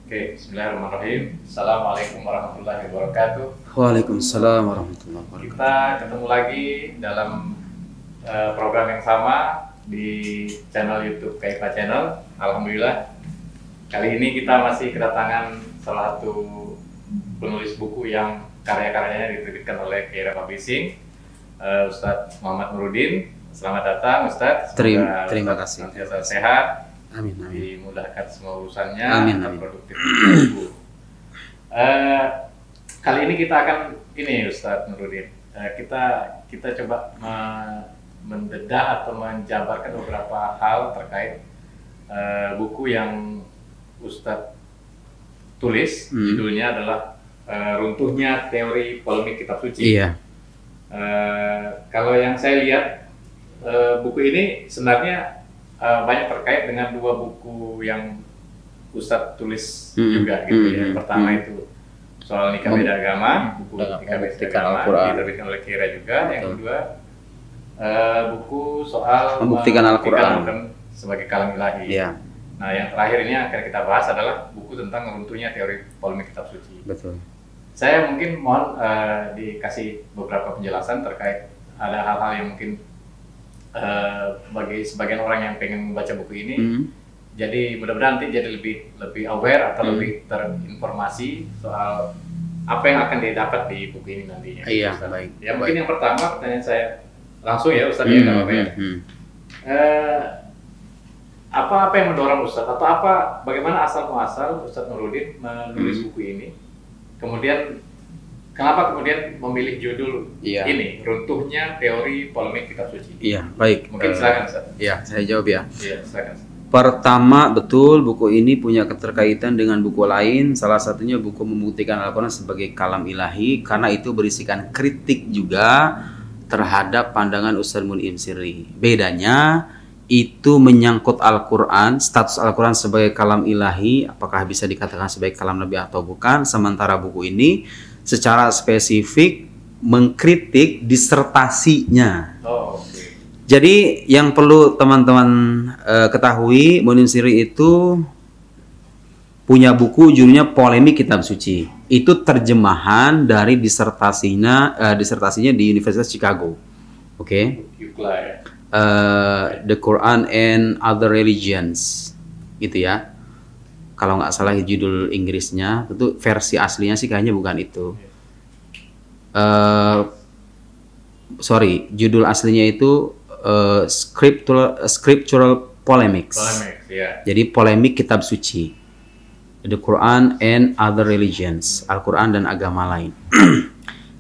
Oke, bismillahirrahmanirrahim. Assalamualaikum warahmatullahi wabarakatuh. Waalaikumsalam warahmatullahi wabarakatuh. Kita ketemu lagi dalam program yang sama di channel YouTube Kaifa Channel. Alhamdulillah, kali ini kita masih kedatangan salah satu penulis buku yang karya-karyanya diterbitkan oleh Kaira Publishing, Ustadz Muhammad Nurudin. Selamat datang, Ustadz. Terima kasih. Senantiasa sehat. Amin, amin. Dimudahkan semua urusannya, Amin, tetap amin. produktif. Kali ini kita akan Ustadz Nurudin, kita coba mendedah atau menjabarkan beberapa hal terkait buku yang Ustadz tulis. Judulnya adalah Runtuhnya Teori Polemik Kitab Suci. Iya. Kalau yang saya lihat, buku ini sebenarnya banyak terkait dengan dua buku yang Ustadz tulis juga gitu ya. Pertama itu soal nikah beda agama, buku nikah beda agama diterbitkan oleh Kaira juga. Yang kedua buku soal membuktikan Al-Quran sebagai kalam ilahi. Iya. Nah, yang terakhir ini yang akan kita bahas adalah buku tentang runtuhnya teori polemik kitab suci. Betul. Saya mungkin mohon dikasih beberapa penjelasan terkait ada hal-hal yang mungkin bagi sebagian orang yang pengen membaca buku ini, jadi mudah-mudahan nanti jadi lebih aware atau lebih terinformasi soal apa yang akan didapat di buku ini nantinya. Iya, Ustaz. baik. Ya mungkin yang pertama pertanyaan saya langsung ya Ustaz, ya nggak apa-apa ya. Apa yang mendorong Ustaz atau bagaimana asal muasal Ustaz Nurudin menulis buku ini? Kemudian kenapa kemudian memilih judul ini, Runtuhnya Teori Polemik Kitab Suci? Iya, baik. Mungkin silakan Ustaz. Iya, saya jawab ya. Iya, silakan. Pertama, betul buku ini punya keterkaitan dengan buku lain. Salah satunya buku Membuktikan Al-Quran sebagai Kalam Ilahi, karena itu berisikan kritik juga terhadap pandangan Ustadz Mun'im Sirri. Bedanya itu menyangkut Al-Quran, status Al-Quran sebagai kalam ilahi, apakah bisa dikatakan sebagai kalam Nabi atau bukan. Sementara buku ini secara spesifik mengkritik disertasinya. Okay. Jadi yang perlu teman-teman ketahui, Mun'im Sirri itu punya buku judulnya Polemik Kitab Suci. Itu terjemahan dari disertasinya di Universitas Chicago. Oke. The Quran and Other Religions, gitu ya. Kalau nggak salah judul Inggrisnya, itu versi aslinya sih kayaknya bukan itu. Judul aslinya itu Scriptural Polemics. Jadi polemik kitab suci. The Quran and Other Religions, Al-Quran dan agama lain.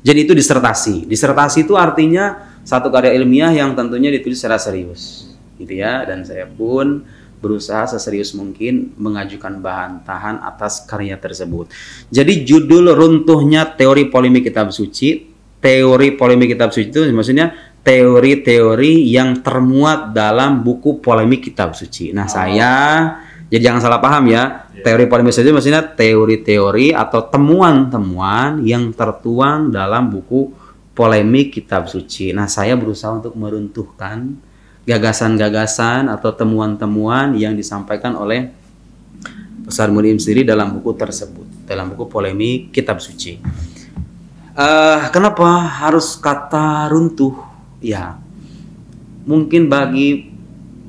Jadi itu disertasi. Disertasi itu artinya satu karya ilmiah yang tentunya ditulis secara serius, gitu ya. Dan saya pun berusaha seserius mungkin mengajukan bantahan atas karya tersebut. Jadi judul Runtuhnya Teori Polemik Kitab Suci. Teori polemik kitab suci itu maksudnya teori-teori yang termuat dalam buku polemik kitab suci. Nah, jadi jangan salah paham ya. Teori polemik kitab suci maksudnya teori-teori atau temuan-temuan yang tertuang dalam buku polemik kitab suci. Nah, saya berusaha untuk meruntuhkan gagasan-gagasan atau temuan-temuan yang disampaikan oleh Ustadz Mun'im Sirri dalam buku tersebut, dalam buku polemik kitab suci. Kenapa harus kata runtuh? Ya, mungkin bagi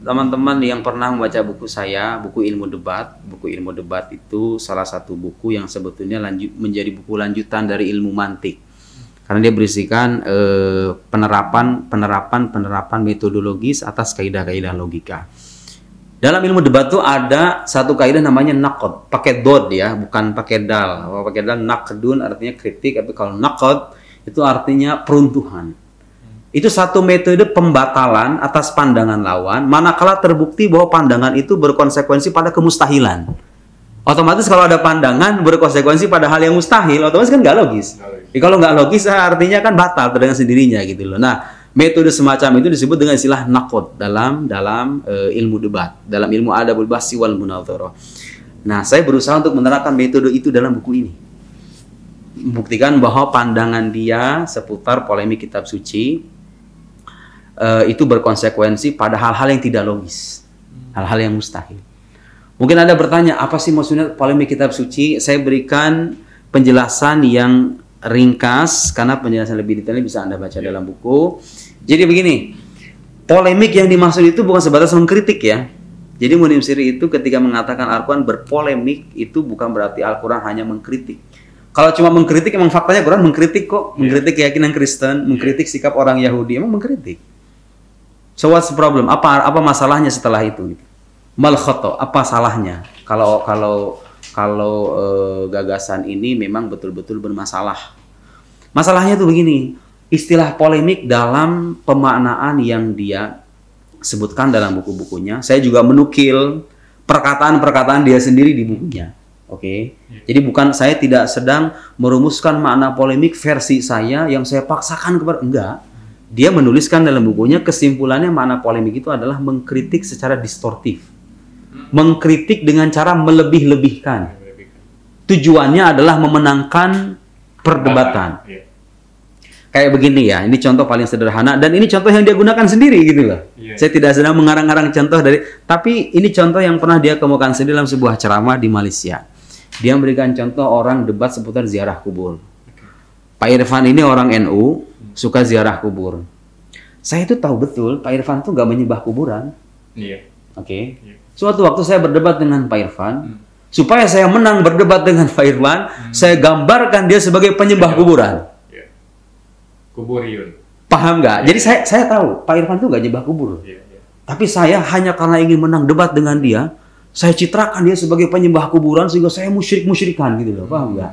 teman-teman yang pernah membaca buku saya, buku ilmu debat. Buku ilmu debat itu salah satu buku yang sebetulnya menjadi buku lanjutan dari ilmu mantik. Karena dia berisikan penerapan metodologis atas kaidah-kaidah logika. Dalam ilmu debat itu ada satu kaidah namanya naqd, pakai dod ya, bukan pakai dal. Kalau pakai dal naqdun artinya kritik, tapi kalau naqd itu artinya peruntuhan. Itu satu metode pembatalan atas pandangan lawan manakala terbukti bahwa pandangan itu berkonsekuensi pada kemustahilan. Otomatis kalau ada pandangan berkonsekuensi pada hal yang mustahil, otomatis kan nggak logis. Jadi kalau nggak logis artinya kan batal dengan sendirinya gitu loh. Nah, metode semacam itu disebut dengan istilah naqd dalam ilmu debat, dalam ilmu adabul bahsi wal munadharah. Nah, saya berusaha untuk menerapkan metode itu dalam buku ini. Membuktikan bahwa pandangan dia seputar polemik kitab suci itu berkonsekuensi pada hal-hal yang tidak logis, hal-hal yang mustahil. Mungkin Anda bertanya, apa sih maksudnya polemik kitab suci? Saya berikan penjelasan yang ringkas, karena penjelasan lebih detailnya bisa Anda baca dalam buku. Jadi begini, polemik yang dimaksud itu bukan sebatas mengkritik ya. Jadi Munim Siri itu ketika mengatakan Al-Quran berpolemik, itu bukan berarti Al-Quran hanya mengkritik. Kalau cuma mengkritik, emang faktanya Quran mengkritik kok. Mengkritik keyakinan Kristen, mengkritik sikap orang Yahudi, emang mengkritik. So what's the problem? Apa masalahnya setelah itu? Mal khoto, apa salahnya? Kalau gagasan ini memang betul-betul bermasalah. Masalahnya tuh begini, istilah polemik dalam pemaknaan yang dia sebutkan dalam buku-bukunya, saya juga menukil perkataan-perkataan dia sendiri di bukunya. Oke. Jadi bukan, saya tidak sedang merumuskan makna polemik versi saya yang saya paksakan kepada, enggak. Dia menuliskan dalam bukunya, kesimpulannya makna polemik itu adalah mengkritik secara distortif. Mengkritik dengan cara melebih-lebihkan. Tujuannya adalah memenangkan perdebatan. Kayak begini ya, ini contoh paling sederhana, dan ini contoh yang dia gunakan sendiri gitu loh. Saya tidak sedang mengarang-arang contoh dari, tapi ini contoh yang pernah dia kemukakan sendiri dalam sebuah ceramah di Malaysia. Dia memberikan contoh orang debat seputar ziarah kubur. Pak Irfan ini orang NU, suka ziarah kubur. Saya itu tahu betul Pak Irfan tuh nggak menyembah kuburan. Oke. Suatu waktu saya berdebat dengan Pak Irfan, supaya saya menang berdebat dengan Pak Irfan, saya gambarkan dia sebagai penyembah kuburan. Kuburiun. Paham nggak? Jadi saya tahu Pak Irfan tuh nggak nyembah kubur. Tapi saya hanya karena ingin menang debat dengan dia, saya citrakan dia sebagai penyembah kuburan sehingga saya musyrik-musyrikan gitu loh. Paham nggak?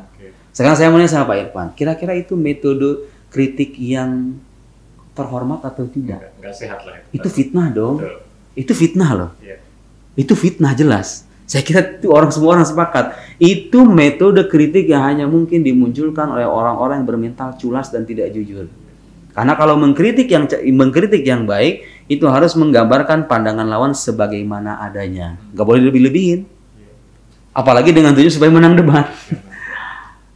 Sekarang saya mau nanya sama Pak Irfan, kira-kira itu metode kritik yang terhormat atau tidak? Nggak sehat lah. Itu fitnah dong. Betul. Itu fitnah loh. Itu fitnah jelas. Saya kira itu semua orang sepakat. Itu metode kritik yang hanya mungkin dimunculkan oleh orang-orang yang bermental culas dan tidak jujur. Karena kalau mengkritik yang baik, itu harus menggambarkan pandangan lawan sebagaimana adanya. Nggak boleh lebih-lebihin. Apalagi dengan tujuan supaya menang debat.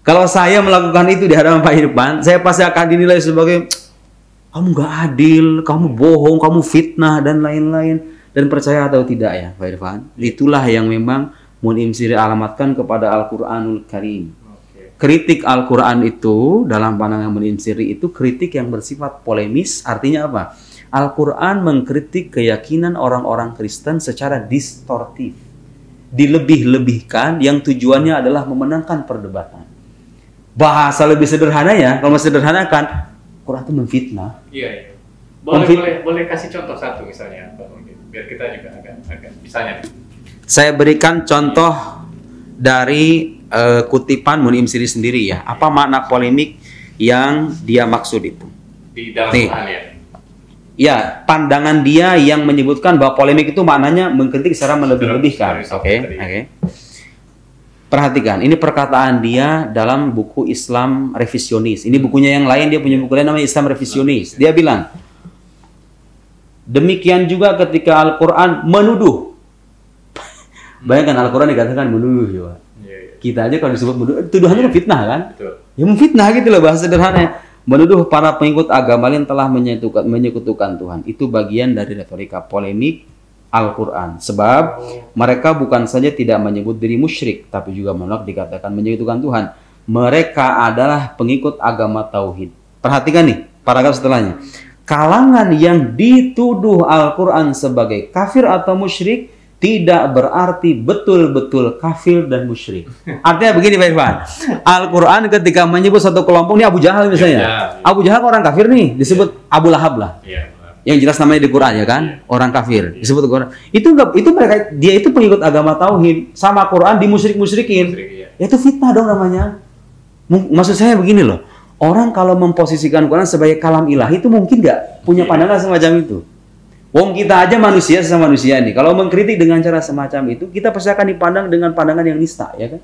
Kalau saya melakukan itu di hadapan Pak Irfan, saya pasti akan dinilai sebagai kamu nggak adil, kamu bohong, kamu fitnah, dan lain-lain. Dan percaya atau tidak ya Pak Irfan, itulah yang memang Munim Siri alamatkan kepada Al-Quranul Karim. Kritik Al-Quran itu dalam pandangan Munim Siri itu kritik yang bersifat polemis. Artinya apa? Al-Quran mengkritik keyakinan orang-orang Kristen secara distortif, dilebih-lebihkan, yang tujuannya adalah memenangkan perdebatan. Bahasa lebih sederhana ya, kalau sederhanakan, Quran itu memfitnah. Iya. Boleh kasih contoh satu misalnya, biar kita juga agak misalnya. Saya berikan contoh dari kutipan Munim Siri sendiri ya. Apa makna polemik yang dia maksud itu? Di dalam Quran ya. Ya, pandangan dia yang menyebutkan bahwa polemik itu maknanya mengkritik secara melebih-lebihkan. Oke. Perhatikan, ini perkataan dia dalam buku Islam Revisionis. Ini bukunya yang lain, dia punya buku lain namanya Islam Revisionis. Dia bilang, demikian juga ketika Al-Quran menuduh. Bayangkan Al-Quran dikatakan menuduh juga. Kita aja kalau disebut menuduh, tuduhannya fitnah kan? Ya memfitnah gitu loh bahasa sederhananya. Menuduh para pengikut agama lain telah menyekutukan Tuhan. Itu bagian dari retorika polemik Al-Quran. Sebab mereka bukan saja tidak menyebut diri musyrik, tapi juga menolak dikatakan menyekutukan Tuhan. Mereka adalah pengikut agama Tauhid. Perhatikan nih, paragraf setelahnya. Kalangan yang dituduh Al-Quran sebagai kafir atau musyrik tidak berarti betul-betul kafir dan musyrik. Artinya begini Pak Irfan, Al-Quran ketika menyebut satu kelompok, ini Abu Jahal misalnya. Abu Jahal orang kafir nih, disebut Abu Lahab lah. Yang jelas namanya di Quran ya kan, orang kafir disebut Quran. Itu mereka, dia itu pengikut agama Tauhid, sama Quran dimusyrik-musyrikin. Ya itu fitnah dong namanya. Maksud saya begini loh. Orang kalau memposisikan Quran sebagai kalam ilahi itu mungkin nggak punya pandangan semacam itu. Wong kita aja manusia sesama manusia nih. Kalau mengkritik dengan cara semacam itu, kita pasti akan dipandang dengan pandangan yang nista, ya kan?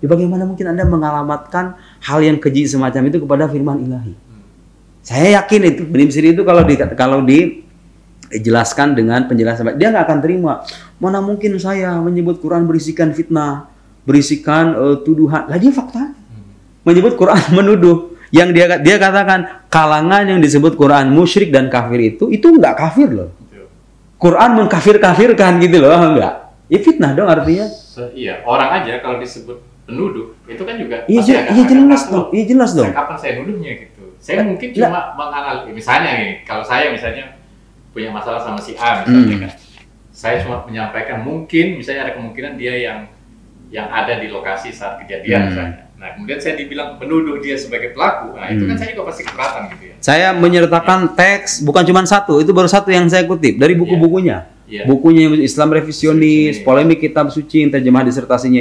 Ya, bagaimana mungkin Anda mengalamatkan hal yang keji semacam itu kepada firman ilahi? Saya yakin itu Munim Siri itu kalau dijelaskan dengan penjelasan, dia nggak akan terima. Mana mungkin saya menyebut Quran berisikan fitnah, berisikan tuduhan. Lah dia fakta. Menyebut Quran menuduh. Yang dia katakan kalangan yang disebut Quran musyrik dan kafir itu nggak kafir loh. Quran mengkafir-kafirkan gitu loh, enggak. Ya fitnah dong artinya. Iya, orang aja kalau disebut penuduh itu kan juga Iya jelas dong. Iya jelas dong. Kapan saya nuduhnya gitu? Saya mungkin cuma menganalisis. Misalnya nih, kalau saya misalnya punya masalah sama si A misalnya kan, saya cuma menyampaikan mungkin misalnya ada kemungkinan dia yang ada di lokasi saat kejadian misalnya. Nah kemudian saya dibilang penuduh dia sebagai pelaku, nah itu kan saya juga pasti keberatan gitu ya. Saya menyertakan teks bukan cuma satu, itu baru satu yang saya kutip dari buku-bukunya. Bukunya Islam Revisionis, polemik kitab suci yang terjemah disertasinya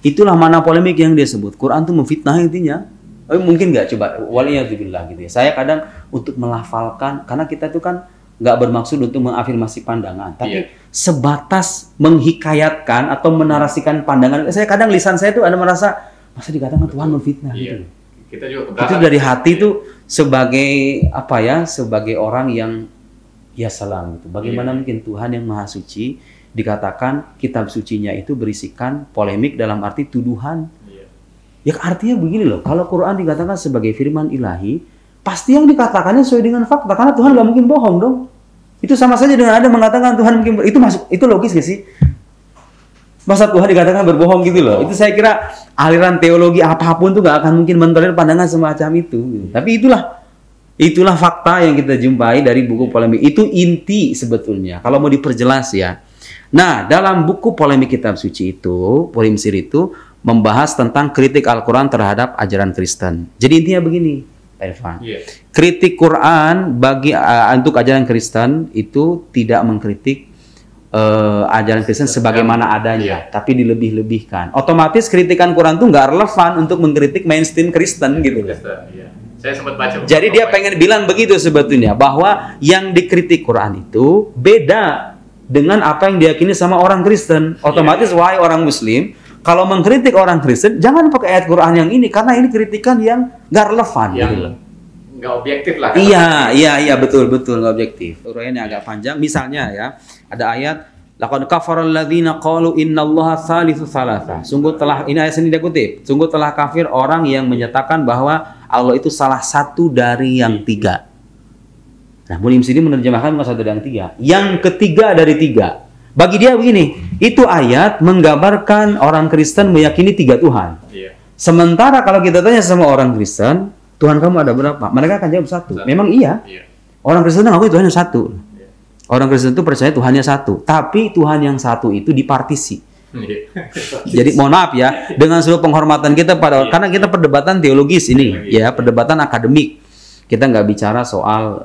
itulah mana polemik yang dia sebut. Quran itu memfitnah intinya. Mungkin nggak coba waliyadzubillah gitu ya. Saya kadang untuk melafalkan karena kita itu kan nggak bermaksud untuk mengafirmasi pandangan, tapi sebatas menghikayatkan atau menarasikan pandangan. Saya kadang lisan saya itu ada merasa masa dikatakan Tuhan memfitnah gitu. Kita juga itu dari hati itu sebagai apa ya? Sebagai orang yang ya salam gitu. Bagaimana mungkin Tuhan yang Maha Suci dikatakan kitab sucinya itu berisikan polemik dalam arti tuduhan. Ya artinya begini loh, kalau Quran dikatakan sebagai firman ilahi, pasti yang dikatakannya sesuai dengan fakta karena Tuhan nggak mungkin bohong dong. Itu sama saja dengan ada mengatakan Tuhan mungkin itu logis gak sih? Masa Tuhan dikatakan berbohong gitu loh. Itu saya kira aliran teologi apapun tuh nggak akan mungkin mentolerir pandangan semacam itu. Gitu. Tapi itulah fakta yang kita jumpai dari buku polemik. Itu inti sebetulnya. Kalau mau diperjelas ya. Nah, dalam buku polemik kitab suci itu, Polimsir itu membahas tentang kritik Al-Quran terhadap ajaran Kristen. Jadi intinya begini, Irfan. Kritik Quran untuk ajaran Kristen itu tidak mengkritik ajaran Kristen sebagaimana adanya, tapi dilebih-lebihkan. Otomatis kritikan Quran itu nggak relevan untuk mengkritik mainstream Kristen gitu. Saya sempat baca. Jadi dia pengen bilang begitu sebetulnya, bahwa yang dikritik Quran itu beda dengan apa yang diyakini sama orang Kristen. Otomatis wahai orang Muslim, kalau mengkritik orang Kristen, jangan pakai ayat Quran yang ini karena ini kritikan yang nggak relevan. Yang nggak objektif lah. Iya betul nggak objektif. Uraiannya agak panjang. Misalnya ya, ada ayat laqad kafaral ladzina qalu innallaha tsalitsu tsalatsa. Sungguh telah, ini ayat ini dia kutip. Sungguh telah kafir orang yang menyatakan bahwa Allah itu salah satu dari yang tiga. Nah, Mulim sini menerjemahkan bukan satu dari yang tiga, yang ketiga dari tiga. Bagi dia begini, itu ayat menggambarkan orang Kristen meyakini tiga Tuhan. Sementara kalau kita tanya sama orang Kristen, Tuhan kamu ada berapa? Mereka akan jawab satu. Memang iya. Orang Kristen itu ngaku Tuhannya satu. Orang Kristen itu percaya Tuhannya satu. Tapi Tuhan yang satu itu dipartisi. Jadi mohon maaf ya, dengan seluruh penghormatan kita karena kita perdebatan teologis ini, ya perdebatan akademik. Kita nggak bicara soal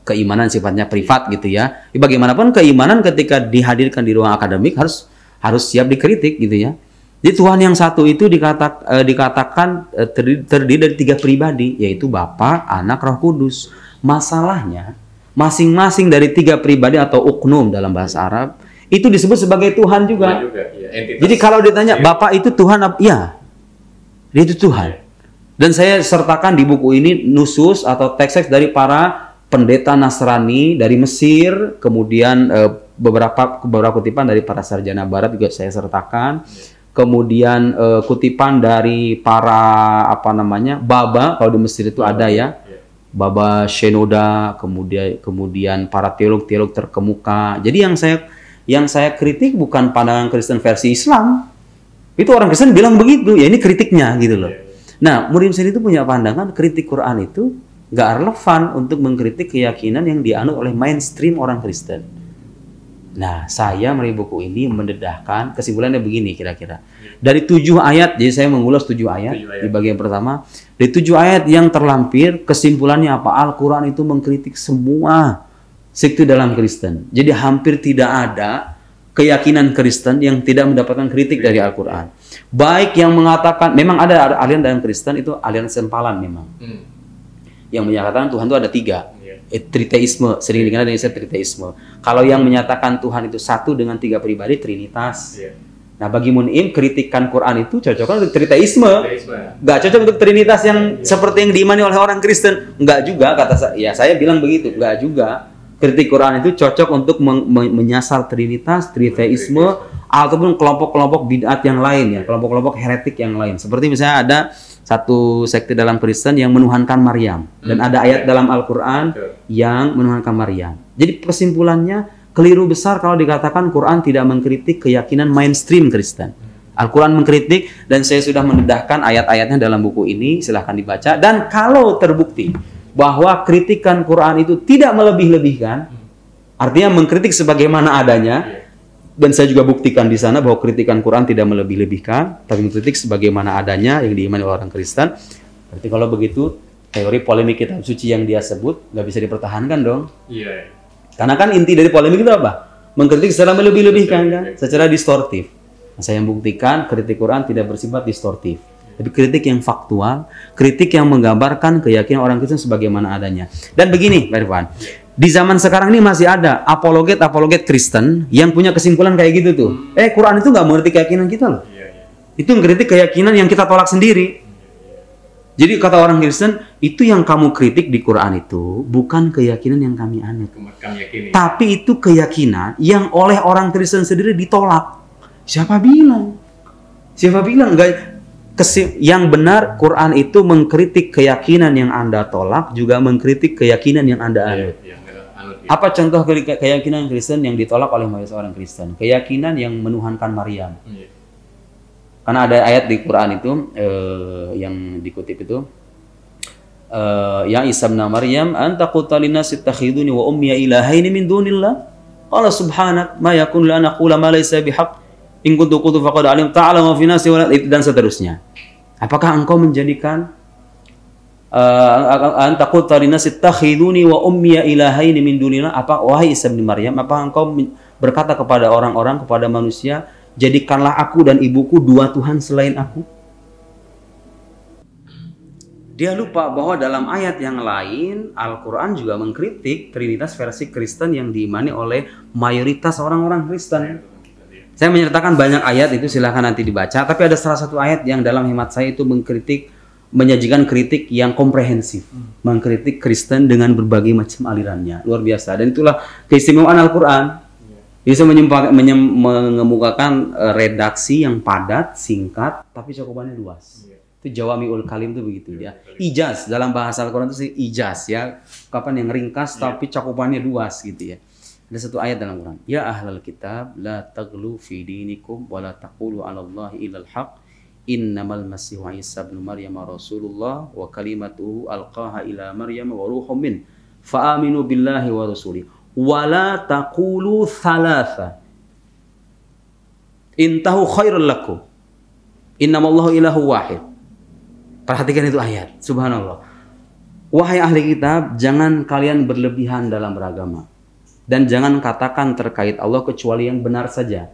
keimanan sifatnya privat gitu ya. Bagaimanapun keimanan ketika dihadirkan di ruang akademik harus siap dikritik gitu ya. Jadi Tuhan yang satu itu dikatakan terdiri dari tiga pribadi, yaitu Bapa, Anak, Roh Kudus. Masalahnya masing-masing dari tiga pribadi atau uknum dalam bahasa Arab itu disebut sebagai Tuhan juga. Jadi kalau ditanya Bapa itu Tuhan, ya dia itu Tuhan. Dan saya sertakan di buku ini nusus atau teks-teks dari para pendeta Nasrani dari Mesir, kemudian beberapa kutipan dari para sarjana Barat juga saya sertakan. Kemudian kutipan dari para Baba, kalau di Mesir itu ada ya, Baba Shenoda, kemudian para teolog-teolog terkemuka. Jadi yang saya kritik bukan pandangan Kristen versi Islam. Itu orang Kristen bilang begitu, ya ini kritiknya gitu loh. Nah, Murim sendiri itu punya pandangan kritik Quran itu nggak relevan untuk mengkritik keyakinan yang dianut oleh mainstream orang Kristen. Nah, saya melalui buku ini mendedahkan kesimpulannya begini kira-kira. Dari 7 ayat, jadi saya mengulas 7 ayat di bagian pertama. Dari 7 ayat yang terlampir, kesimpulannya apa? Al-Quran itu mengkritik semua sekte dalam Kristen. Jadi hampir tidak ada keyakinan Kristen yang tidak mendapatkan kritik dari Al-Quran. Baik yang mengatakan, memang ada aliran dalam Kristen itu aliran sempalan memang. Yang menyatakan Tuhan itu ada 3. Triteisme, sering dikenal dengan istilah triteisme. Kalau yang menyatakan Tuhan itu satu dengan 3 pribadi, Trinitas. Nah, bagi Mun'im, kritikan Quran itu cocokkan untuk triteisme. Nggak cocok untuk Trinitas yang seperti yang diimani oleh orang Kristen. Nggak juga, kata saya. Saya bilang begitu, nggak juga. Kritik Quran itu cocok untuk menyasar Trinitas, triteisme, ataupun kelompok-kelompok bid'at yang lain ya, kelompok-kelompok heretik yang lain. Seperti misalnya ada satu sekte dalam Kristen yang menuhankan Maryam, dan ada ayat dalam Al-Quran yang menuhankan Maryam. Jadi kesimpulannya, keliru besar kalau dikatakan Quran tidak mengkritik keyakinan mainstream Kristen. Al-Quran mengkritik, dan saya sudah mendedahkan ayat-ayatnya dalam buku ini, silahkan dibaca. Dan kalau terbukti bahwa kritikan Quran itu tidak melebih-lebihkan, artinya mengkritik sebagaimana adanya, dan saya juga buktikan di sana bahwa kritikan Quran tidak melebih-lebihkan, tapi mengkritik sebagaimana adanya yang diimani oleh orang Kristen. Berarti kalau begitu, teori polemik kitab suci yang dia sebut nggak bisa dipertahankan dong. Iya. Karena kan inti dari polemik itu apa? Mengkritik secara melebih-lebihkan kan, secara distortif. Nah, saya buktikan kritik Quran tidak bersifat distortif, tapi kritik yang faktual, kritik yang menggambarkan keyakinan orang Kristen sebagaimana adanya. Dan begini, Pak Irfan, di zaman sekarang ini masih ada apologet Kristen yang punya kesimpulan kayak gitu tuh. Quran itu nggak mengerti keyakinan kita loh. Itu mengkritik keyakinan yang kita tolak sendiri. Jadi kata orang Kristen, itu yang kamu kritik di Quran itu bukan keyakinan yang kami anut, tapi itu keyakinan yang oleh orang Kristen sendiri ditolak. Siapa bilang? Siapa bilang? Yang benar Quran itu mengkritik keyakinan yang Anda tolak, juga mengkritik keyakinan yang Anda anut. Apa contoh keyakinan Kristen yang ditolak oleh mayoritas orang Kristen? Keyakinan yang menuhankan Maryam. Karena ada ayat di Quran itu yang dikutip itu, ya Isa bin Maryam, anta qulta linnasi ittakhiduni wa ummiya ilahaini min dunillah. Qala subhanak ma yakun li an aqula ma laysa bihaq. In kuntu qultu faqad alim ta'lamu fi nafsi wa dan seterusnya. Apakah engkau menjadikan anta qulta linnasi ittakhiduni wa ummiya ilahaini min dunillah? Apa wahai Isa bin Maryam, apa engkau berkata kepada orang-orang, kepada manusia, jadikanlah aku dan ibuku dua Tuhan selain aku? Dia lupa bahwa dalam ayat yang lain Al-Quran juga mengkritik Trinitas versi Kristen yang diimani oleh mayoritas orang-orang Kristen. Saya menyertakan banyak ayat itu, silahkan nanti dibaca. Tapi ada salah satu ayat yang dalam hemat saya itu menyajikan kritik yang komprehensif, mengkritik Kristen dengan berbagai macam alirannya, luar biasa. Dan itulah keistimewaan Al-Quran. Bisa mengemukakan redaksi yang padat, singkat, tapi cakupannya luas. Itu Jawami'ul Kalim itu begitu ya. Ijaz dalam bahasa Al-Quran itu ijaz ya. Kapan yang ringkas tapi cakupannya luas gitu ya. Ada satu ayat dalam Quran. Ya ahlal kitab la taghlu fi dinikum wa la taqulu 'ala Allahi illal haqq. Innamal masihu Isa ibn Maryam rasulullah wa kalimatuhu alqaha ila Maryam wa ruhum min. Fa aminu billahi wa rasulih. Wala taqulu thalatha intahu khairul lakum innamallahu ilahu wahid. Perhatikan itu ayat, subhanallah. Wahai ahli kitab, jangan kalian berlebihan dalam beragama, dan jangan katakan terkait Allah kecuali yang benar saja.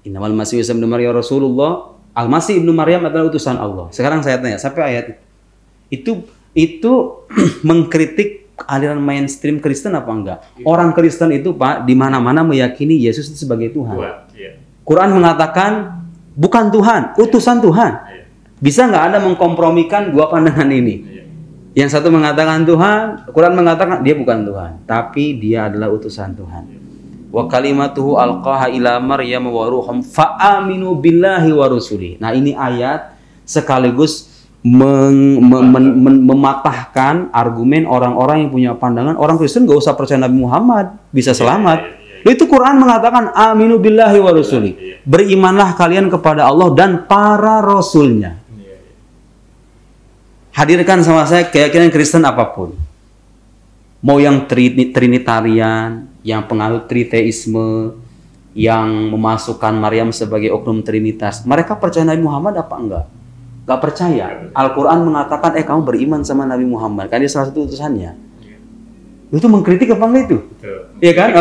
Innamal masih Isa ibn Maryam rasulullah. Al-Masih ibnu Maryam adalah utusan Allah. Sekarang saya tanya, sampai ayat itu mengkritik aliran mainstream Kristen apa enggak? Orang Kristen itu Pak di mana-mana meyakini Yesus itu sebagai Tuhan. Quran mengatakan bukan Tuhan, utusan Tuhan. Bisa nggak Anda mengkompromikan dua pandangan ini? Yang satu mengatakan Tuhan, Quran mengatakan dia bukan Tuhan, tapi dia adalah utusan Tuhan. Wa kalimatuhu alqaha ila Maryam wa ruhum fa aminu billahi wa rusuli. Nah, ini ayat sekaligus mematahkan argumen orang-orang yang punya pandangan orang Kristen nggak usah percaya Nabi Muhammad bisa selamat. Itu Quran mengatakan aminu billahi wa rusuli, berimanlah kalian kepada Allah dan para rasulnya. Hadirkan sama saya keyakinan Kristen apapun, mau yang trinitarian, yang penganut triteisme, yang memasukkan Maryam sebagai oknum trinitas, mereka percaya Nabi Muhammad apa enggak? Gak percaya. Al-Quran mengatakan, kamu beriman sama Nabi Muhammad, kan dia salah satu utusannya. Itu mengkritik apa enggak itu? Iya kan?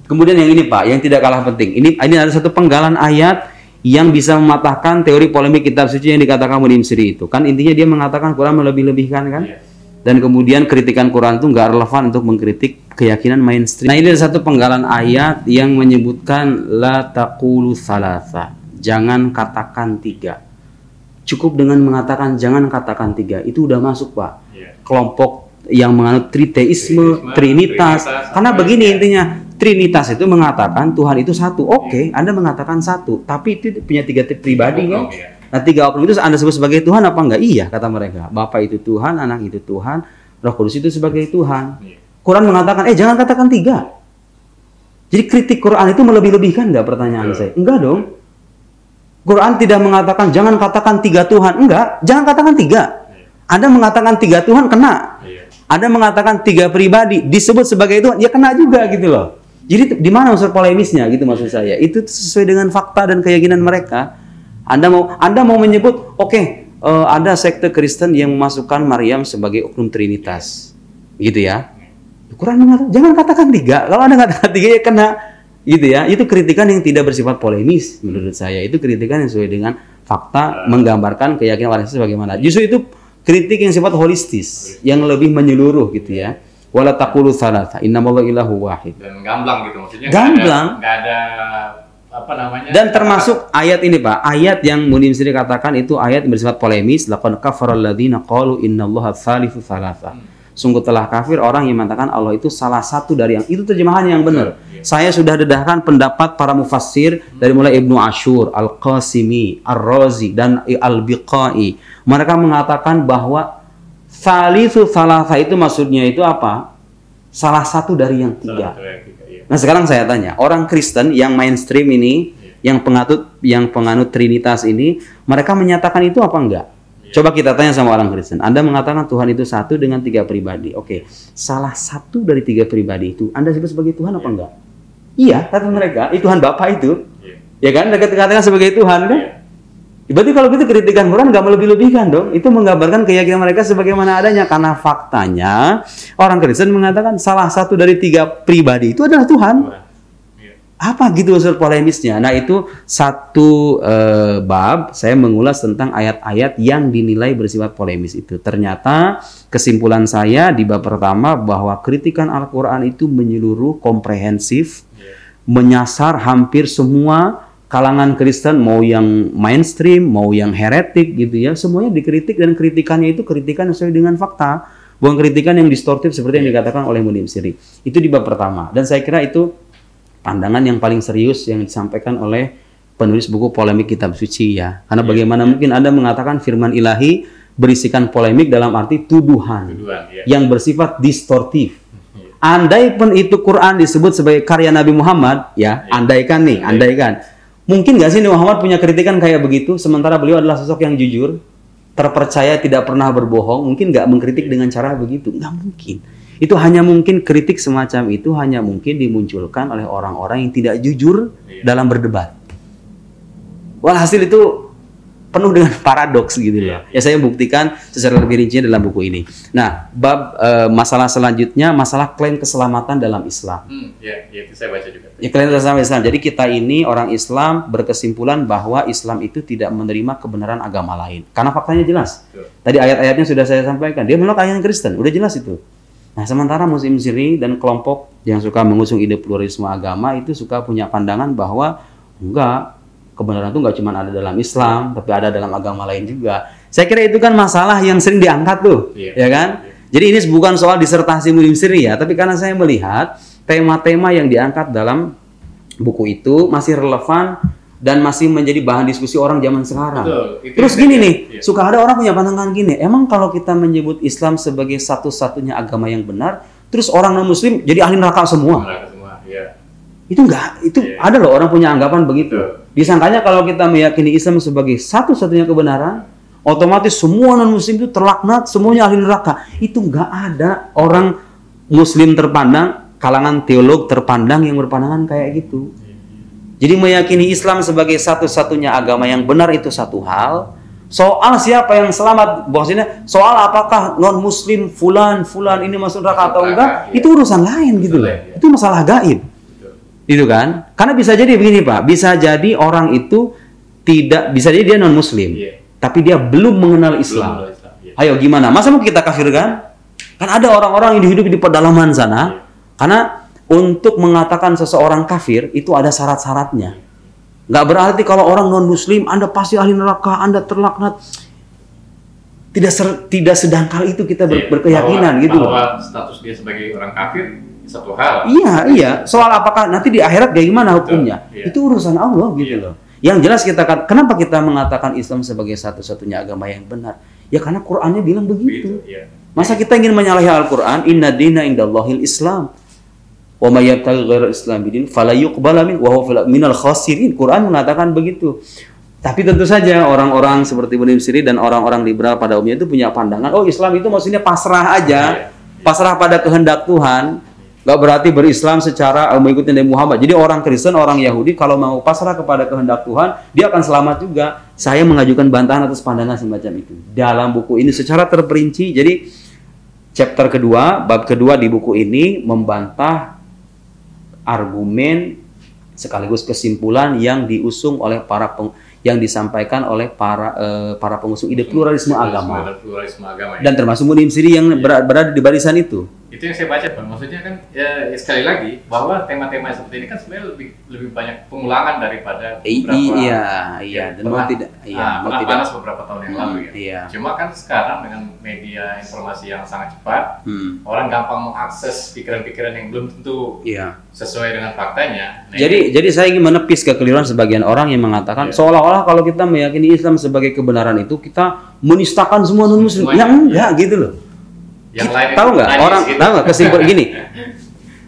Kemudian yang ini Pak, yang tidak kalah penting. Ini ada satu penggalan ayat yang bisa mematahkan teori polemik kitab suci yang dikatakan Munim Siri itu. Kan intinya dia mengatakan Quran melebih-lebihkan kan? Dan kemudian kritikan Quran itu nggak relevan untuk mengkritik keyakinan mainstream. Nah, ini ada satu penggalan ayat yang menyebutkan la taqulu thalatha. Jangan katakan tiga. Cukup dengan mengatakan jangan katakan tiga, itu udah masuk Pak. Kelompok yang menganut triteisme, trinitas. Karena begini intinya, trinitas itu mengatakan Tuhan itu satu. Oke, Anda mengatakan satu, tapi itu punya tiga pribadi kan? Nah, tiga oknum itu Anda sebut sebagai Tuhan apa enggak? Iya, kata mereka. Bapa itu Tuhan, Anak itu Tuhan, Roh Kudus itu sebagai Tuhan. Quran mengatakan, jangan katakan tiga. Jadi kritik Quran itu melebih-lebihkan nggak pertanyaan saya? Enggak dong. Quran tidak mengatakan jangan katakan 3 Tuhan. Enggak, jangan katakan 3. Anda mengatakan 3 Tuhan kena. Anda mengatakan 3 pribadi disebut sebagai Tuhan, ya kena juga gitu loh. Jadi di mana unsur polemisnya gitu maksud saya? Itu sesuai dengan fakta dan keyakinan mereka. Anda mau menyebut ada sekte Kristen yang memasukkan Maryam sebagai oknum Trinitas. Gitu ya. Quran mengatakan jangan katakan 3. Kalau Anda katakan 3 ya kena. Gitu ya. Itu kritikan yang tidak bersifat polemis menurut saya. Itu kritikan yang sesuai dengan fakta, menggambarkan keyakinan orang Kristen bagaimana. Justru itu kritik yang sifat holistis, yang lebih menyeluruh gitu ya. Wala taqulu tsalatsa, innamallahu ilahu wahid. Dan gamblang gitu maksudnya. Gamblang. Enggak ada apa namanya? Dan termasuk ayat ini Pak, ayat yang Munim sendiri katakan itu ayat yang bersifat polemis, laqad kafaral ladzina qalu innallaha tsalitsu tsalatsa. Sungguh telah kafir orang yang mengatakan Allah itu salah satu dari yang itu terjemahan yang benar. Saya sudah dedahkan pendapat para mufassir dari mulai Ibnu Ashur, Al-Qasimi, Ar-Razi dan Al-Biqai. Mereka mengatakan bahwa Salisu salasa itu maksudnya itu apa? Salah satu dari yang 3. Nah sekarang saya tanya, orang Kristen yang mainstream ini, yang penganut Trinitas ini, mereka menyatakan itu apa enggak? Coba kita tanya sama orang Kristen. Anda mengatakan Tuhan itu satu dengan 3 pribadi. Oke, salah satu dari 3 pribadi itu Anda sebut sebagai Tuhan apa enggak? Iya, kata mereka, itu Tuhan Bapa itu. Ya kan, mereka katakan sebagai Tuhan kan? Berarti kalau gitu kritikan Quran nggak melebih-lebihkan dong. Itu menggambarkan keyakinan mereka sebagaimana adanya. Karena faktanya orang Kristen mengatakan salah satu dari 3 pribadi itu adalah Tuhan. Apa gitu unsur polemisnya? Nah itu satu bab saya mengulas tentang ayat-ayat yang dinilai bersifat polemis itu. Ternyata kesimpulan saya di bab pertama bahwa kritikan Al-Quran itu menyeluruh, komprehensif, menyasar hampir semua kalangan Kristen, mau yang mainstream, mau yang heretik gitu ya, semuanya dikritik dan kritikannya itu kritikan sesuai dengan fakta, bukan kritikan yang distortif seperti yang dikatakan oleh Munim Siri. Itu di bab pertama. Dan saya kira itu pandangan yang paling serius yang disampaikan oleh penulis buku Polemik Kitab Suci ya. Karena bagaimana mungkin Anda mengatakan firman ilahi berisikan polemik dalam arti tuduhan yang bersifat distortif. Andai pun itu Quran disebut sebagai karya Nabi Muhammad, ya, andaikan. Mungkin nggak sih Nabi Muhammad punya kritikan kayak begitu, sementara beliau adalah sosok yang jujur, terpercaya, tidak pernah berbohong, mungkin nggak mengkritik dengan cara begitu? Nggak mungkin. Itu hanya mungkin kritik semacam itu hanya mungkin dimunculkan oleh orang-orang yang tidak jujur dalam berdebat. Walhasil itu penuh dengan paradoks gitu ya. Ya saya buktikan secara lebih rinci dalam buku ini. Nah, bab masalah selanjutnya masalah klaim keselamatan dalam Islam. Ya, itu saya baca juga. Ya, klaim keselamatan Islam. Jadi kita ini orang Islam berkesimpulan bahwa Islam itu tidak menerima kebenaran agama lain. Karena faktanya jelas. Tadi ayat-ayatnya sudah saya sampaikan. Dia menolak ayat Kristen, udah jelas itu. Nah, sementara Muslim Siri dan kelompok yang suka mengusung ide pluralisme agama itu suka punya pandangan bahwa enggak, kebenaran itu enggak cuma ada dalam Islam, tapi ada dalam agama lain juga. Saya kira itu kan masalah yang sering diangkat tuh, ya kan? Jadi ini bukan soal disertasi Muslim Siri ya, tapi karena saya melihat tema-tema yang diangkat dalam buku itu masih relevan dan masih menjadi bahan diskusi orang zaman sekarang. Terus gini nih, suka ada orang punya pandangan gini, emang kalau kita menyebut Islam sebagai satu-satunya agama yang benar, terus orang non-Muslim jadi ahli neraka semua? Itu enggak, itu ada loh orang punya anggapan begitu. Disangkanya kalau kita meyakini Islam sebagai satu-satunya kebenaran, otomatis semua non-Muslim itu terlaknat, semuanya ahli neraka. Itu enggak ada orang Muslim terpandang, kalangan teolog terpandang yang berpandangan kayak gitu. Jadi meyakini Islam sebagai satu-satunya agama yang benar itu satu hal. Soal siapa yang selamat, bahwasanya soal apakah non-Muslim fulan ini masuk neraka atau enggak, itu urusan lain gitu loh. Itu masalah gaib. Gitu kan? Karena bisa jadi begini Pak, bisa jadi orang itu bisa jadi dia non-Muslim, tapi dia belum mengenal Islam. Ayo gimana? Masa mau kita kafirkan? Kan ada orang-orang yang hidup di pedalaman sana, karena untuk mengatakan seseorang kafir itu ada syarat-syaratnya. Nggak berarti kalau orang non-Muslim Anda pasti ahli neraka, Anda terlaknat. Tidak sedangkal itu kita berkeyakinan gitu. Bahwa status dia sebagai orang kafir satu hal. Iya. Soal apakah nanti di akhirat kayak gimana hukumnya? Itu urusan Allah gitu loh. Yang jelas kenapa kita mengatakan Islam sebagai satu-satunya agama yang benar? Ya karena Qur'annya bilang begitu. Masa kita ingin menyalahi Al-Quran? Inna dina indallahil Islam. Wa may yabtaghi ghairal Islam bidin fala yuqbala min wa huwa minal khasirin. Quran mengatakan begitu. Tapi tentu saja orang-orang seperti Ibnu Siri dan orang-orang liberal pada umumnya itu punya pandangan, oh Islam itu maksudnya pasrah aja, pasrah pada kehendak Tuhan, nggak berarti berislam secara mengikuti Nabi Muhammad. Jadi orang Kristen, orang Yahudi kalau mau pasrah kepada kehendak Tuhan, dia akan selamat juga. Saya mengajukan bantahan atas pandangan semacam itu dalam buku ini secara terperinci. Jadi chapter kedua, bab kedua di buku ini membantah argumen sekaligus kesimpulan yang diusung oleh yang disampaikan oleh para pengusung ide pluralisme agama. Dan termasuk Ibnu Siri yang berada di barisan itu. Itu yang saya baca, Pak. Maksudnya kan ya sekali lagi bahwa tema-tema seperti ini kan sebenarnya lebih banyak pengulangan daripada iya dan mau tidak pernah panas beberapa tahun yang lalu ya. Iya. Cuma kan sekarang dengan media informasi yang sangat cepat, orang gampang mengakses pikiran-pikiran yang belum tentu sesuai dengan faktanya. Nah, jadi saya ingin menepis kekeliruan sebagian orang yang mengatakan seolah-olah kalau kita meyakini Islam sebagai kebenaran itu kita menistakan semua non-muslim. Ya enggak gitu loh. Tahu nggak orang tahu nggak kesimpulan gini,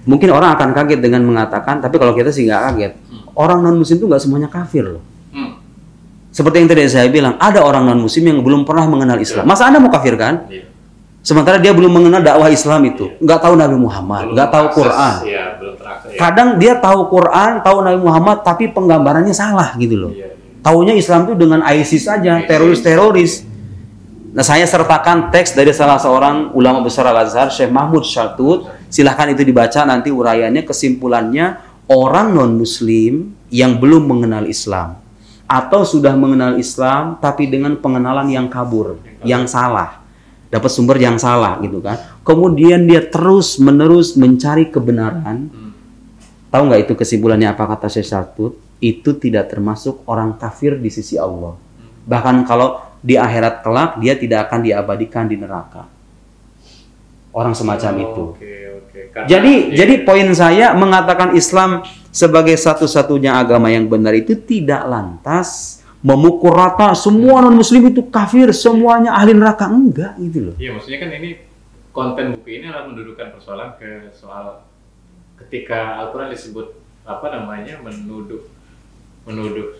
mungkin orang akan kaget dengan mengatakan, tapi kalau kita sih nggak kaget, orang non muslim itu nggak semuanya kafir loh. Seperti yang tadi saya bilang, ada orang non muslim yang belum pernah mengenal Islam. Masa Anda mau kafirkan? Sementara dia belum mengenal dakwah Islam itu, nggak tahu Nabi Muhammad, nggak tahu Quran. Kadang dia tahu Quran, tahu Nabi Muhammad, tapi penggambarannya salah gitu loh. Taunya Islam itu dengan ISIS saja, teroris-teroris. Nah, saya sertakan teks dari salah seorang ulama besar Al-Azhar, Syekh Mahmud Shaltut. Silahkan itu dibaca nanti uraiannya, kesimpulannya, orang non-muslim yang belum mengenal Islam atau sudah mengenal Islam tapi dengan pengenalan yang kabur, yang salah, dapat sumber yang salah gitu kan. Kemudian dia terus-menerus mencari kebenaran. Tahu nggak itu kesimpulannya apa kata Syekh Shaltut? Itu tidak termasuk orang kafir di sisi Allah. Bahkan kalau di akhirat kelak dia tidak akan diabadikan di neraka. Orang semacam itu. Jadi poin saya mengatakan Islam sebagai satu-satunya agama yang benar itu tidak lantas memukul rata semua non muslim itu kafir, semuanya ahli neraka, enggak gitu loh. Iya, maksudnya kan ini konten buku ini adalah mendudukan persoalan ke soal ketika Al-Qur'an disebut menuduh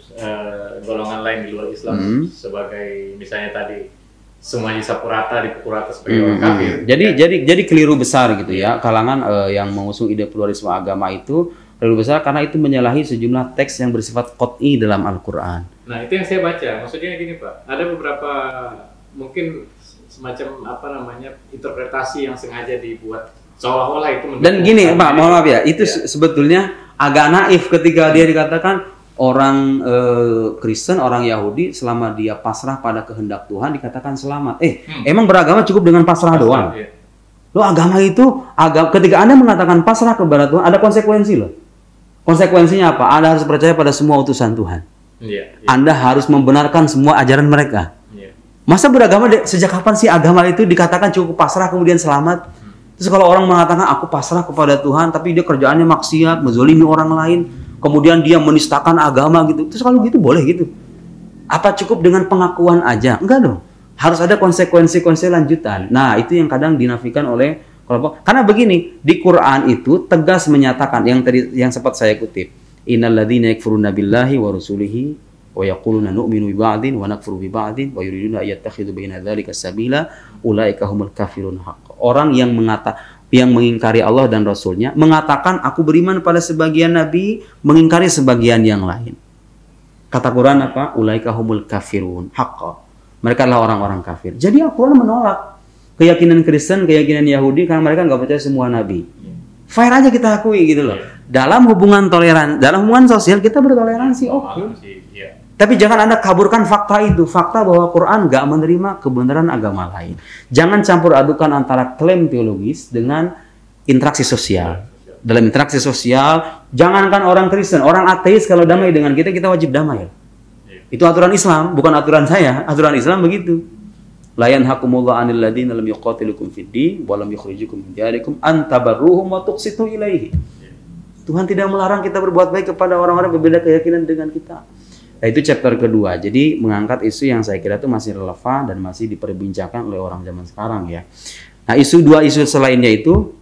golongan lain di luar Islam sebagai misalnya tadi semua disapu rata, dipukul rata sebagai orang kafir. Jadi keliru besar gitu ya kalangan yang mengusung ide pluralisme agama itu keliru besar karena itu menyalahi sejumlah teks yang bersifat qat'i dalam Al-Qur'an. Nah, itu yang saya baca. Maksudnya gini, Pak. Ada beberapa mungkin semacam interpretasi yang sengaja dibuat seolah-olah itu dan gini, Pak, mohon maaf ya, itu sebetulnya agak naif ketika dia dikatakan orang Kristen, orang Yahudi selama dia pasrah pada kehendak Tuhan dikatakan selamat. Emang beragama cukup dengan pasrah doang? Iya. Loh, agama itu ketika Anda mengatakan pasrah kepada Tuhan ada konsekuensi loh. Konsekuensinya apa? Anda harus percaya pada semua utusan Tuhan. Iya. Anda harus membenarkan semua ajaran mereka. Iya. Masa beragama sejak kapan sih agama itu dikatakan cukup pasrah kemudian selamat? Terus kalau orang mengatakan aku pasrah kepada Tuhan tapi dia kerjaannya maksiat, menzolimi orang lain, kemudian dia menistakan agama gitu. Terus kalau gitu boleh gitu? Apa cukup dengan pengakuan aja? Enggak dong. Harus ada konsekuensi lanjutan. Nah, itu yang kadang dinafikan oleh kelompok. Karena begini, di Quran itu tegas menyatakan yang sempat saya kutip. Innal ladzina yakfuruna billahi wa rusulihi wa yaquluna nu'minu bi ba'din wa nakfuru bi ba'din wa yuriduna ayattakhidhu baina dzalika sabila ulaika humul kafirun haqq. Orang yang mengingkari Allah dan Rasulnya, mengatakan aku beriman pada sebagian nabi, mengingkari sebagian yang lain. Kata Quran apa? Ulaika humul kafirun haqqa. Mereka adalah orang-orang kafir. Jadi Al-Quran menolak keyakinan Kristen, keyakinan Yahudi karena mereka nggak percaya semua nabi. Fair aja kita akui gitu loh. Dalam hubungan sosial kita bertoleransi, oke. Tapi jangan Anda kaburkan fakta itu. Fakta bahwa Quran nggak menerima kebenaran agama lain. Jangan campur adukan antara klaim teologis dengan interaksi sosial. Dalam interaksi sosial, jangankan orang Kristen, orang ateis kalau damai dengan kita wajib damai. Itu aturan Islam, bukan aturan saya. Aturan Islam begitu. La yanhakumullahu 'anil ladzina lam yuqatilukum fid-din wa lam yukhrijukum min diyarikum an tabarruhum wa tuqsitu ilaihi. Tuhan tidak melarang kita berbuat baik kepada orang-orang berbeda keyakinan dengan kita. Nah, itu chapter kedua. Jadi mengangkat isu yang saya kira itu masih relevan dan masih diperbincangkan oleh orang zaman sekarang ya. Nah, dua isu selainnya itu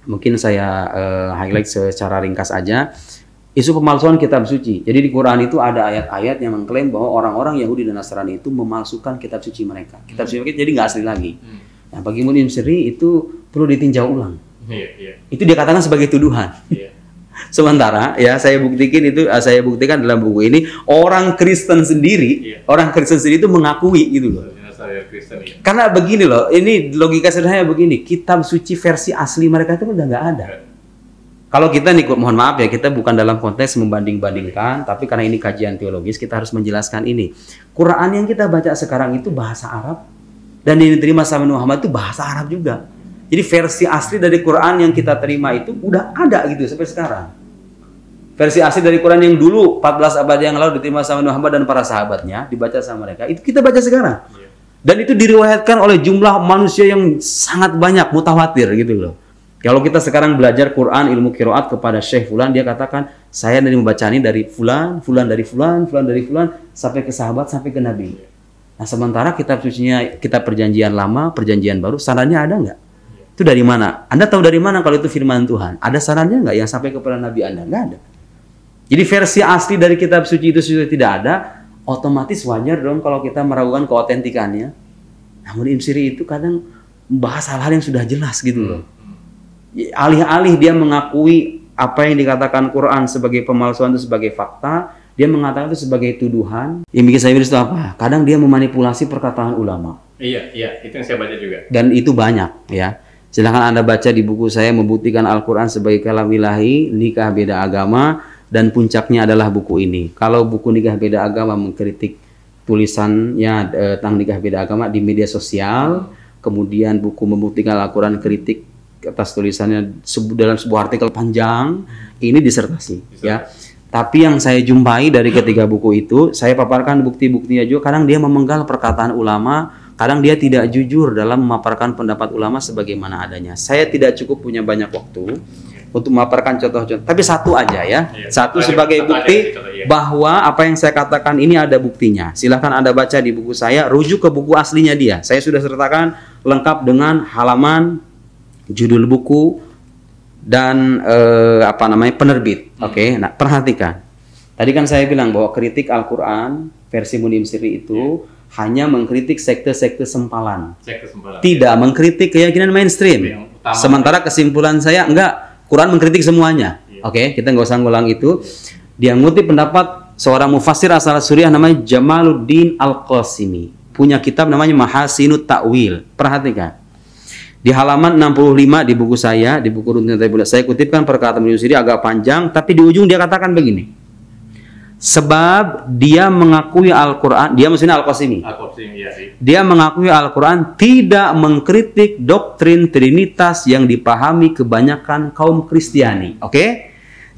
Mungkin saya highlight secara ringkas aja. Isu pemalsuan kitab suci. Jadi di Quran itu ada ayat-ayat yang mengklaim bahwa orang-orang Yahudi dan Nasrani itu memalsukan kitab suci mereka. Kitab suci mereka jadi nggak asli lagi. Nah, bagi Muslim Siri itu perlu ditinjau ulang. Itu dia katakan sebagai tuduhan. Sementara ya saya buktikan dalam buku ini orang Kristen sendiri itu mengakui gitu loh. Karena begini loh, ini logika sederhana begini, kitab suci versi asli mereka itu udah nggak ada. Kalau kita nih, mohon maaf ya, kita bukan dalam konteks membanding-bandingkan, tapi karena ini kajian teologis kita harus menjelaskan ini. Quran yang kita baca sekarang itu bahasa Arab dan yang diterima sama Muhammad itu bahasa Arab juga. Jadi versi asli dari Quran yang kita terima itu udah ada gitu sampai sekarang. Versi asli dari Quran yang dulu 14 abad yang lalu diterima sama Muhammad dan para sahabatnya, dibaca sama mereka, itu kita baca sekarang. Dan itu diriwayatkan oleh jumlah manusia yang sangat banyak, mutawatir gitu loh. Kalau kita sekarang belajar Quran, ilmu qiraat kepada Syekh Fulan, dia katakan, saya dari membaca ini dari Fulan, Fulan dari Fulan, Fulan dari Fulan, sampai ke sahabat, sampai ke Nabi. Nah sementara kitab sucinya, kitab perjanjian lama, perjanjian baru, sanadnya ada nggak? Itu dari mana? Anda tahu dari mana kalau itu firman Tuhan? Ada sarannya nggak yang sampai kepada Nabi Anda? Nggak ada. Jadi versi asli dari kitab suci itu sudah tidak ada, otomatis wajar dong kalau kita meragukan keotentikannya. Namun Ibn Siri itu kadang membahas hal-hal yang sudah jelas gitu loh. Alih-alih dia mengakui apa yang dikatakan Quran sebagai pemalsuan itu sebagai fakta, dia mengatakan itu sebagai tuduhan. Yang bikin saya miris itu apa? Kadang dia memanipulasi perkataan ulama. Iya, itu yang saya baca juga. Dan itu banyak ya. Silahkan Anda baca di buku saya, Membuktikan Al-Quran sebagai Kalam Ilahi, Nikah Beda Agama, dan puncaknya adalah buku ini. Kalau buku Nikah Beda Agama mengkritik tulisannya tentang nikah beda agama di media sosial, kemudian buku Membuktikan Al-Quran kritik atas tulisannya dalam sebuah artikel panjang, ini disertasi. Ya. Tapi yang saya jumpai dari ketiga buku itu, saya paparkan bukti-buktinya juga, kadang dia memenggal perkataan ulama, kadang dia tidak jujur dalam memaparkan pendapat ulama sebagaimana adanya. Saya tidak cukup punya banyak waktu untuk memaparkan contoh-contoh, tapi satu aja ya, satu sebagai bukti bahwa apa yang saya katakan ini ada buktinya. Silahkan Anda baca di buku saya, rujuk ke buku aslinya dia. Saya sudah sertakan lengkap dengan halaman, judul buku, dan penerbit. Oke, nah perhatikan. Tadi kan saya bilang bahwa kritik Al-Quran versi Muslim Siri itu hanya mengkritik sekte-sekte sempalan, tidak mengkritik keyakinan mainstream. Sementara kesimpulan saya enggak, Quran mengkritik semuanya. Oke, kita nggak usah ngulang itu. Dia ngutip pendapat seorang mufassir asal Suriah namanya Jamaluddin Al-Qasimi, punya kitab namanya Mahasinut Ta'wil. Perhatikan. Di halaman 65 di buku saya, di buku rutin saya kutipkan perkataan Ibnu Siri agak panjang, tapi di ujung dia katakan begini. Sebab dia mengakui Al-Quran, dia maksudnya Al-Qasimi. Dia mengakui Al-Quran tidak mengkritik doktrin Trinitas yang dipahami kebanyakan kaum Kristiani. Oke?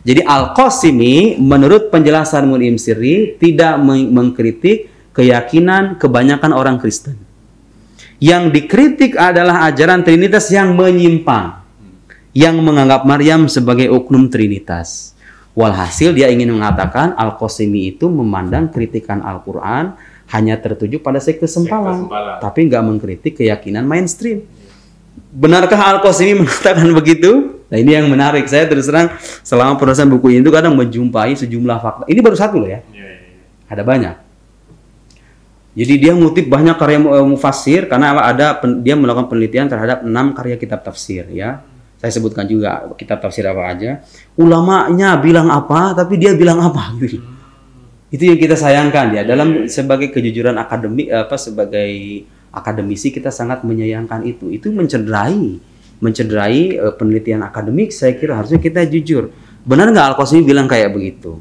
Jadi Al-Qasimi menurut penjelasan Muslim Siri tidak mengkritik keyakinan kebanyakan orang Kristen. Yang dikritik adalah ajaran Trinitas yang menyimpang, yang menganggap Maryam sebagai oknum Trinitas. Walhasil dia ingin mengatakan Al-Qasimi itu memandang kritikan Al-Quran hanya tertuju pada sekte sempalan, tapi nggak mengkritik keyakinan mainstream. Benarkah Al-Qasimi mengatakan begitu? Nah ini yang menarik. Saya terus terang selama penulisan buku ini kadang menjumpai sejumlah fakta. Ini baru satu loh ya. Ada banyak. Jadi dia ngutip banyak karya mufassir karena dia melakukan penelitian terhadap 6 karya kitab tafsir ya. Saya sebutkan juga kitab tafsir apa aja. Ulamanya bilang apa, tapi dia bilang apa gitu. Itu yang kita sayangkan ya. Dalam sebagai kejujuran akademik sebagai akademisi kita sangat menyayangkan itu. Itu mencederai penelitian akademik. Saya kira harusnya kita jujur. Benar nggak Al-Qasimi bilang kayak begitu?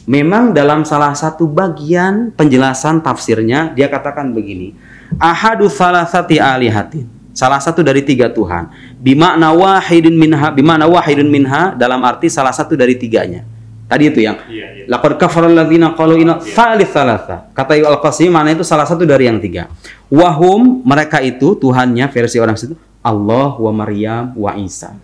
Memang dalam salah satu bagian penjelasan tafsirnya dia katakan begini. Ahadu salasati alihatin. Salah satu dari 3 Tuhan. Bima'na wahidun minha dalam arti salah satu dari 3-nya. Tadi itu yang laqad kafara alladziina qalu inna tsalits tsalatsa. Kata Al-Qasimi makna itu salah satu dari yang 3. Wahum mereka itu Tuhannya versi orang situ Allah wa Maryam wa Isa.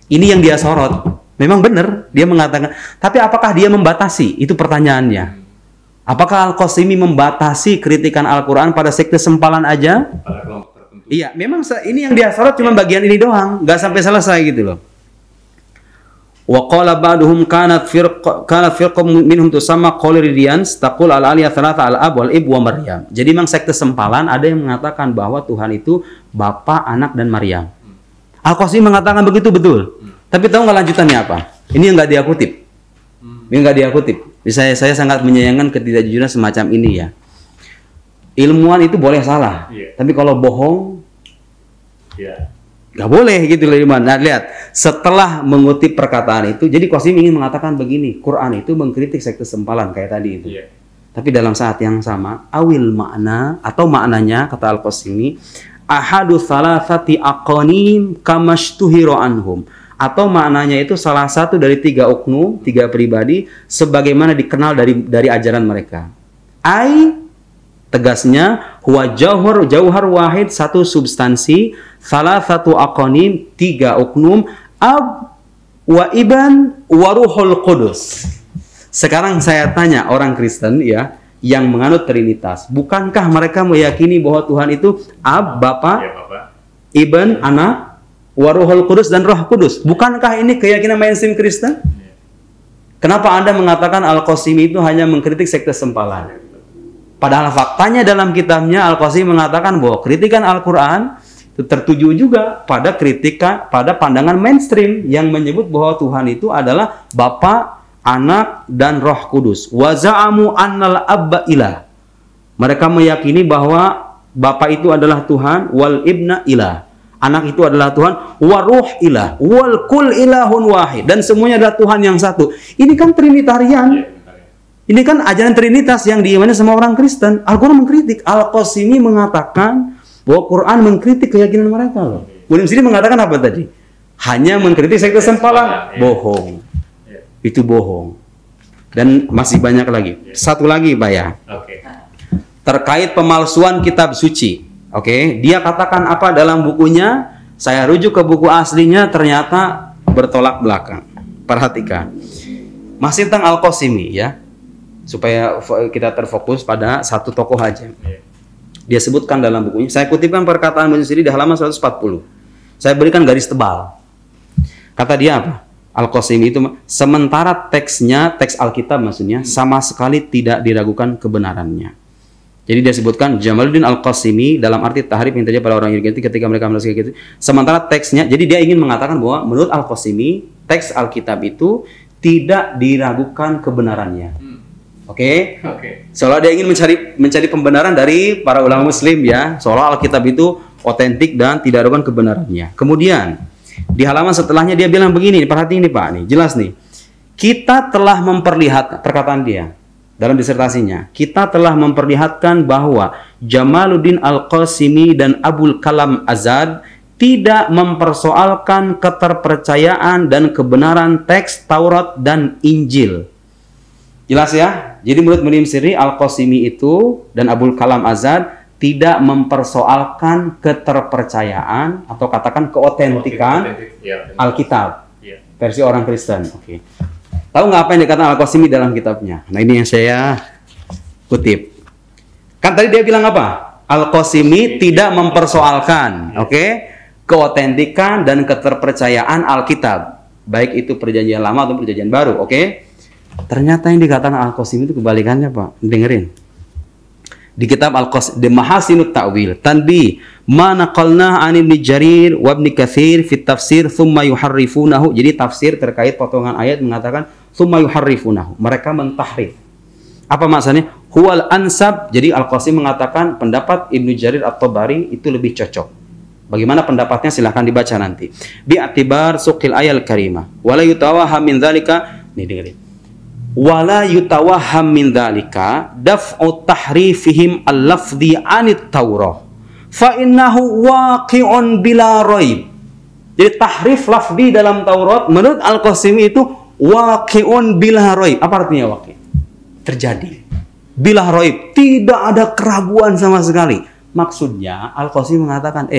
Ini yang dia sorot. Memang benar dia mengatakan, tapi apakah dia membatasi? Itu pertanyaannya. Apakah Al-Qasimi membatasi kritikan Al-Quran pada sekte sempalan aja? Iya, memang ini yang dia sorot cuma bagian ini doang, nggak sampai selesai gitu loh. Wa qala ba'duhum kanat firqah minhum tusamma Qoliridians taqul al-aliyah thalatha al-ab wal-ib wa Maryam. Jadi memang sekte sempalan ada yang mengatakan bahwa Tuhan itu Bapa, Anak, dan Maryam. Al-Qasimi mengatakan begitu betul. Tapi tahu nggak lanjutannya apa? Ini yang nggak dia kutip. Ini nggak dia kutip. Saya sangat menyayangkan ketidakjujuran semacam ini ya. Ilmuwan itu boleh salah, tapi kalau bohong, nggak boleh gitu loh Iman. Nah lihat, setelah mengutip perkataan itu, jadi Qasimi ingin mengatakan begini, Quran itu mengkritik sekte sempalan kayak tadi itu. Tapi dalam saat yang sama, awil makna atau maknanya kata Al-Qasimi, ahadu thalathati aqanim kamashtuhiro anhum. Atau maknanya itu salah satu dari 3 oknum, 3 pribadi, sebagaimana dikenal dari ajaran mereka. Tegasnya huwa jauhar wahid, satu substansi, salah satu aqanim, 3 oknum, ab wa iban wa ruhul qudus. Sekarang saya tanya orang Kristen ya yang menganut Trinitas, bukankah mereka meyakini bahwa Tuhan itu ab, Bapa, Iban, Anak, Waruhul Kudus, dan Roh Kudus? Bukankah ini keyakinan mainstream Kristen? Kenapa Anda mengatakan Al-Qasimi itu hanya mengkritik sekte sempalan? Padahal faktanya dalam kitabnya Al-Qasimi mengatakan bahwa kritikan Al-Quran itu tertuju juga pada kritikan, pada pandangan mainstream yang menyebut bahwa Tuhan itu adalah Bapa, Anak, dan Roh Kudus. Wa za'amu annal abba ilah. Mereka meyakini bahwa Bapa itu adalah Tuhan, wal ibna ilah. Anak itu adalah Tuhan, wa ruh ilah, wal kul ilahun wahid, dan semuanya adalah Tuhan yang satu. Ini kan Trinitarian. Ini kan ajaran Trinitas yang diimani sama orang Kristen. Al-Quran mengkritik. Al-Qasimi mengatakan bahwa Quran mengkritik keyakinan mereka loh. William sendiri mengatakan apa tadi? Hanya mengkritik sekte sempalan. Bohong. Itu bohong. Dan masih banyak lagi. Satu lagi Pak ya. Terkait pemalsuan kitab suci. Dia katakan apa dalam bukunya? Saya rujuk ke buku aslinya, ternyata bertolak belakang. Perhatikan. Masih tentang Al-Qasimi ya. Supaya kita terfokus pada satu tokoh aja. Dia sebutkan dalam bukunya. Saya kutipkan perkataan beliau sendiri di halaman 140. Saya berikan garis tebal. Kata dia apa? Al-Qasimi itu, sementara teksnya, teks Alkitab maksudnya, sama sekali tidak diragukan kebenarannya. Jadi dia sebutkan Jamaluddin Al-Qasimi dalam arti tahrif yang terjadi pada orang Yahudi ketika mereka menafsirkan gitu. Sementara teksnya, jadi dia ingin mengatakan bahwa menurut Al-Qasimi teks Alkitab itu tidak diragukan kebenarannya. Seolah dia ingin mencari pembenaran dari para ulama Muslim ya, seolah Alkitab itu otentik dan tidak diragukan kebenarannya. Kemudian di halaman setelahnya dia bilang begini, perhatiin nih Pak, nih jelas nih. Kita telah memperlihatkan perkataan dia. Dalam disertasinya, kita telah memperlihatkan bahwa Jamaluddin Al-Qasimi dan Abul Kalam Azad tidak mempersoalkan keterpercayaan dan kebenaran teks Taurat dan Injil. Jelas ya? Jadi menurut William Sirri, Al-Qasimi itu dan Abul Kalam Azad tidak mempersoalkan keterpercayaan atau katakan keotentikan Alkitab versi orang Kristen. Tahu nggak apa yang dikatakan Al-Qasimi dalam kitabnya? Nah ini yang saya kutip. Kan tadi dia bilang apa? Al-Qasimi tidak mempersoalkan, keotentikan dan keterpercayaan Alkitab, baik itu perjanjian lama atau perjanjian baru. Ternyata yang dikatakan Al-Qasimi itu kebalikannya Pak. Dengerin. Di kitab Al-Qasimi, di Mahasinut Ta'wil, tanbih ma naqalna an Ibnu Jarir wa Ibnu Katsir fi tafsir thumma yuharrifunahu. Jadi tafsir terkait potongan ayat mengatakan thumma yuharrifunahu. Mereka mentahrif. Apa maksudnya? Huwal ansab. Jadi Al-Qasimi mengatakan pendapat Ibnu Jarir At-Tabari itu lebih cocok. Bagaimana pendapatnya silahkan dibaca nanti. Bi'atibar suqil ayal karimah. Wala yutawaham min dzalika. Nih dengerin. Wala yutawaham min dzalika daf'u tahrifihim al-lafdhi 'anit Taurah fa innahu waqi'un bila raib. Jadi tahrif lafdhi dalam Taurat menurut Al-Qasimi itu waqi'un bila raib. Apa artinya waqi'? Terjadi. Bila raib, tidak ada keraguan sama sekali. Maksudnya Al-Qasimi mengatakan,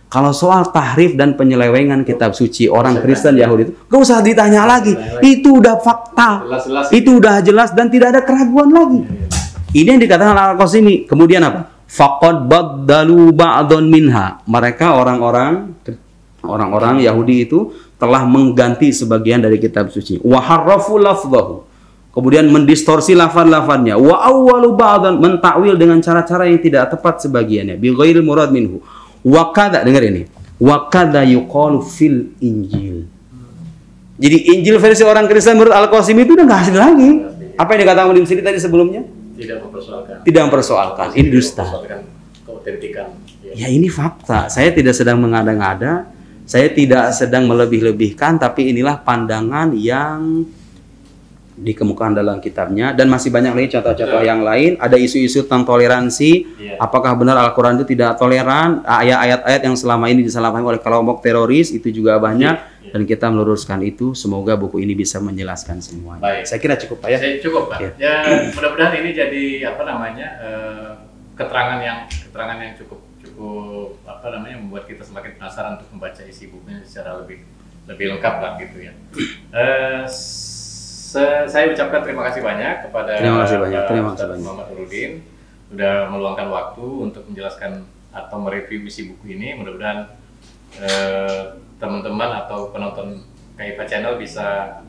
kalau soal tahrif dan penyelewengan kitab suci orang Kristen Yahudi itu gak usah ditanya lagi. Itu udah fakta. Itu udah jelas dan tidak ada keraguan lagi. Ini yang dikatakan Al-Qasimi. Kemudian apa? Faqad baddalu ba'dun minha. Mereka orang-orang Orang-orang Yahudi itu telah mengganti sebagian dari kitab suci. Wa harrafu lafdhahu. Kemudian mendistorsi lafaz-lafaznya. Wa awwalu ba'dan, mentakwil dengan cara-cara yang tidak tepat sebagiannya. Bi ghairil murad minhu. Wa kadza, dengar ini. Wa kadza yuqalu fil Injil. Jadi Injil versi orang Kristen menurut Al-Qasim itu udah nggak asli lagi. Apa yang dikatakan Mudim Sidi tadi sebelumnya? Tidak mempersoalkan. Tidak mempersoalkan. Ini dusta. Keautentikan. Ya ini fakta. Saya tidak sedang mengada-ngada. Saya tidak sedang melebih-lebihkan. Tapi inilah pandangan yang dikemukakan dalam kitabnya, dan masih banyak lagi contoh-contoh yang lain. Ada isu-isu tentang toleransi. Apakah benar Al-Quran itu tidak toleran? Ayat-ayat yang selama ini disalahpahami oleh kelompok teroris itu juga banyak, dan kita meluruskan itu. Semoga buku ini bisa menjelaskan semuanya. Baik. Saya kira cukup Pak ya. Cukup Pak. Ya, mudah-mudahan ini jadi keterangan yang cukup membuat kita semakin penasaran untuk membaca isi bukunya secara lebih lengkap lah gitu ya. Saya ucapkan terima kasih banyak kepada Ustaz Muhammad Nurudin sudah meluangkan waktu untuk menjelaskan atau mereview isi buku ini. Mudah-mudahan teman-teman atau penonton KIFA Channel bisa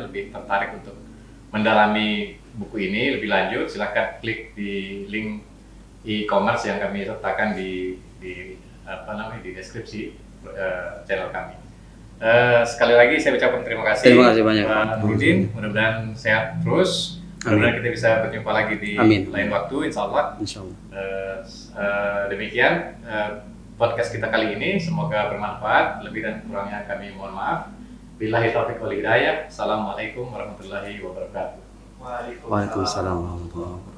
lebih tertarik untuk mendalami buku ini lebih lanjut. Silahkan klik di link e-commerce yang kami sertakan di deskripsi channel kami. Sekali lagi saya ucapkan terima kasih. Terima kasih banyak Pak Nurudin. Mudah-mudahan sehat terus. Mudah-mudahan kita bisa berjumpa lagi di lain waktu, insya Allah. Demikian podcast kita kali ini. Semoga bermanfaat. Lebih dan kurangnya kami mohon maaf. Billahi taufiq wal hidayah. Assalamualaikum warahmatullahi wabarakatuh. Waalaikumsalam warahmatullahi wabarakatuh.